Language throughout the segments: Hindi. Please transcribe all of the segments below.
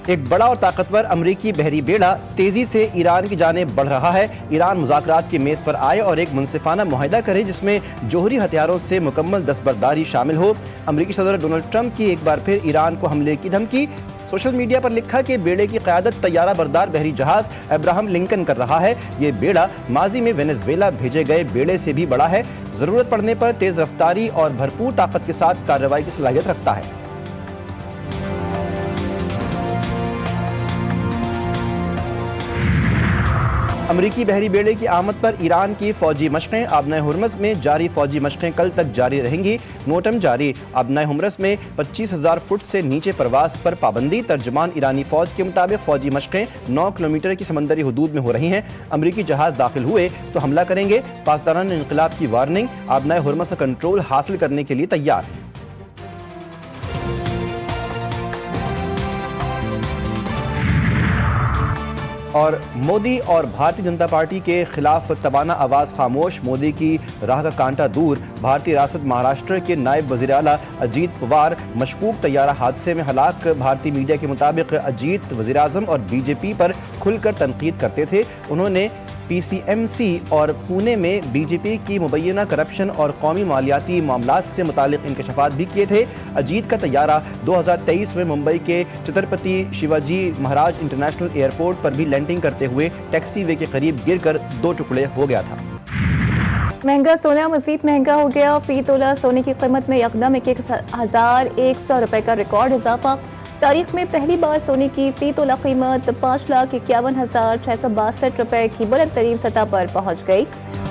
एक बड़ा और ताकतवर अमरीकी बहरी बेड़ा तेजी से ईरान की जानिब बढ़ रहा है। ईरान मुज़ाकरात की मेज़ पर आए और एक मुनसिफाना मुआहिदा करे जिसमें जोहरी हथियारों से मुकम्मल दस्तबरदारी शामिल हो। अमरीकी सदर डोनाल्ड ट्रंप की एक बार फिर ईरान को हमले की धमकी। सोशल मीडिया पर लिखा कि बेड़े की क़यादत तैयारा बरदार बहरी जहाज अब्राहम लिंकन कर रहा है। ये बेड़ा माजी में वेनेजुएला भेजे गए बेड़े से भी बड़ा है। ज़रूरत पड़ने पर तेज़ रफ्तारी और भरपूर ताकत के साथ कार्रवाई की सलाहियत रखता है। अमरीकी बहरी बेड़े की आमद पर ईरान की फौजी मशक़ें। आबनाए हुर्मस में जारी फौजी मशक़ें कल तक जारी रहेंगी। नोटम जारी। आबनाए हुर्मस में 25,000 फुट से नीचे परवास पर पाबंदी। तर्जमान ईरानी फौज के मुताबिक फौजी मशक़ें 9 किलोमीटर की समंदरी हदूद में हो रही हैं। अमरीकी जहाज दाखिल हुए तो हमला करेंगे। पासदारान इनक़िलाब की वार्निंग। आबनाए हुर्मस का कंट्रोल हासिल करने के लिए तैयार है। और मोदी और भारतीय जनता पार्टी के खिलाफ तबाना आवाज़ खामोश। मोदी की राह का कांटा दूर। भारतीय रियासत महाराष्ट्र के नायब वज़ीर आला अजीत पवार मशकूक तैयारा हादसे में हलाक। भारतीय मीडिया के मुताबिक अजीत वज़ीर आज़म और बीजेपी पर खुलकर तनकीद करते थे। उन्होंने PCMC और पुणे में बीजेपी की मुबैना करप्शन और कौमी मालियाती मामलात से मुतालिक इंकशाफात भी किए थे। अजीत का तैयारा 2023 में मुंबई के छत्रपति शिवाजी महाराज इंटरनेशनल एयरपोर्ट पर भी लैंडिंग करते हुए टैक्सी वे के करीब गिरकर 2 टुकड़े हो गया था। महंगा सोना मजीद महंगा हो गया। फी तोला सोने की कीमत में यकदम 1,100 रुपए का रिकॉर्ड इजाफा। तारीख में पहली बार सोने की फी तोला कीमत 5,51,662 रुपए की बुलंद तरीन सतह पर पहुंच गई।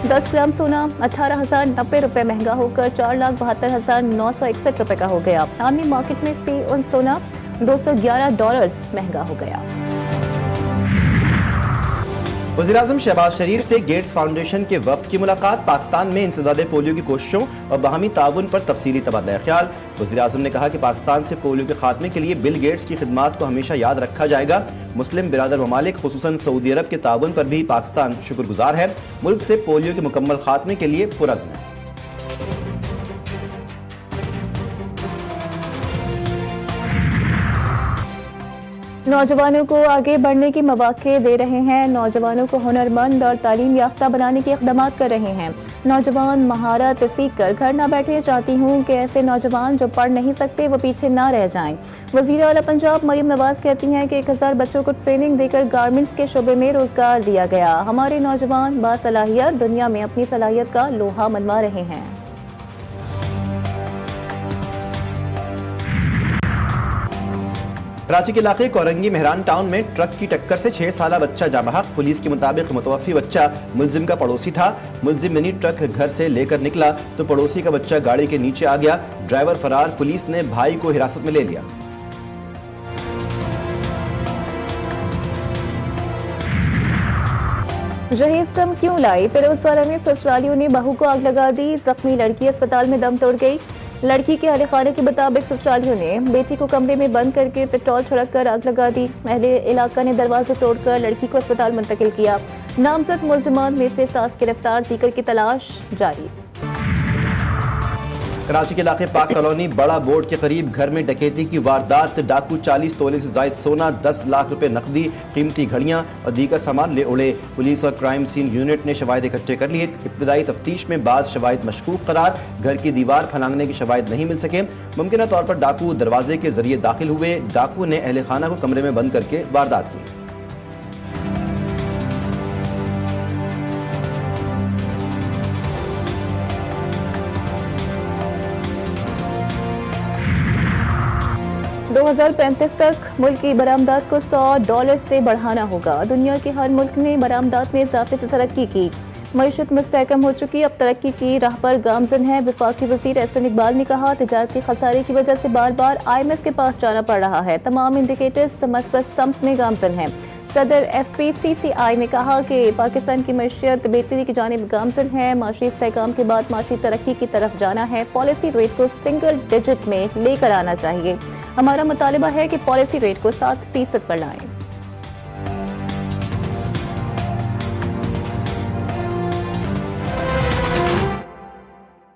10 ग्राम सोना 18,090 रुपए महंगा होकर 4,72,961 रुपए का हो गया। आलमी मार्केट में फी उन सोना $211 महंगा हो गया। वज़ीर-ए-आज़म शहबाज शरीफ से गेट्स फाउंडेशन के वफ्द की मुलाकात। पाकिस्तान में इंसदादे पोलियो की कोशिशों और बाहमी ताउन पर तफसीली तबादला ख्याल। वज़ीर-ए-आज़म ने कहा कि पाकिस्तान से पोलियो के खात्मे के लिए बिल गेट्स की खिदमात को हमेशा याद रखा जाएगा। मुस्लिम बिरादर ममालिक खुसूसन सऊदी अरब के ताउन पर भी पाकिस्तान शुक्रगुजार है। मुल्क से पोलियो के मुकम्मल खात्मे के लिए पुरज़्म है। नौजवानों को आगे बढ़ने के मौके दे रहे हैं। नौजवानों को हुनरमंद और तालीम याफ्ता बनाने के इक़दाम कर रहे हैं। नौजवान महारत सीख कर घर न बैठे। चाहती हूँ कि ऐसे नौजवान जो पढ़ नहीं सकते वो पीछे ना रह जाएं। वज़ीर आला पंजाब मरियम नवाज कहती हैं कि 1000 बच्चों को ट्रेनिंग देकर गारमेंट्स के शोबे में रोजगार दिया गया। हमारे नौजवान बासलाहियत दुनिया में अपनी सलाहियत का लोहा मनवा रहे हैं। कराची के इलाके कोरंगी मेहरान टाउन में ट्रक की टक्कर से 6 साला बच्चा जाँ बहक। पुलिस के मुताबिक मुतवफ़ी बच्चा मुलजिम का पड़ोसी था। मुलजिम मिनी ट्रक घर से लेकर निकला तो पड़ोसी का बच्चा गाड़ी के नीचे आ गया। ड्राइवर फरार। पुलिस ने भाई को हिरासत में ले लिया। जहेज कम क्यों लाई? फिरोजपुरा में ससुरालियों ने बहू को आग लगा दी। जख्मी लड़की अस्पताल में दम तोड़ गई। लड़की के अहले खाने के मुताबिक ससुरालियों ने बेटी को कमरे में बंद करके पेट्रोल छिड़क कर आग लगा दी। अहले इलाका ने दरवाजे तोड़कर लड़की को अस्पताल मुंतकिल किया। नामजद मुलजिमान में से 7 गिरफ्तार। दीगर की तलाश जारी। कराची के इलाके पाक कॉलोनी बड़ा बोर्ड के करीब घर में डकैती की वारदात। डाकू 40 तोले से जायद सोना, 10 लाख रुपए नकदी, कीमती घड़ियां और दीगर सामान ले उड़े। पुलिस और क्राइम सीन यूनिट ने शवाहिद इकट्ठे कर लिए। इब्तदाई तफ्तीश में बाज़ शवाहिद मशकूक करार। घर की दीवार फलांगने के शवाहिद नहीं मिल सके। मुमकिन तौर पर डाकू दरवाजे के जरिए दाखिल हुए। डाकू ने अहले खाना को कमरे में बंद करके वारदात की। $2035 तक मुल्क की बरामदात को $100 से बढ़ाना होगा। दुनिया के हर मुल्क ने बरामदात में इजाफे से तरक्की की। मईशत मुस्तहकम हो चुकी, अब तरक्की की राह पर गामजन है। वफाकी वज़ीर एहसन इकबाल ने कहा, तिजारती खसारे की वजह से बार बार IMF के पास जाना पड़ रहा है। तमाम इंडिकेटर्स समस्त समत में गामजन हैं। सदर FPCCI ने कहा कि पाकिस्तान की मैशियत बेहतरी की जानिब गामजन है। माशी इस्तेहकाम के बाद माशी तरक्की की तरफ जाना है। पॉलिसी रेट को सिंगल डिजिट में लेकर आना चाहिए। हमारा मुतालिबा है कि पॉलिसी रेट को 7% पर लाएं।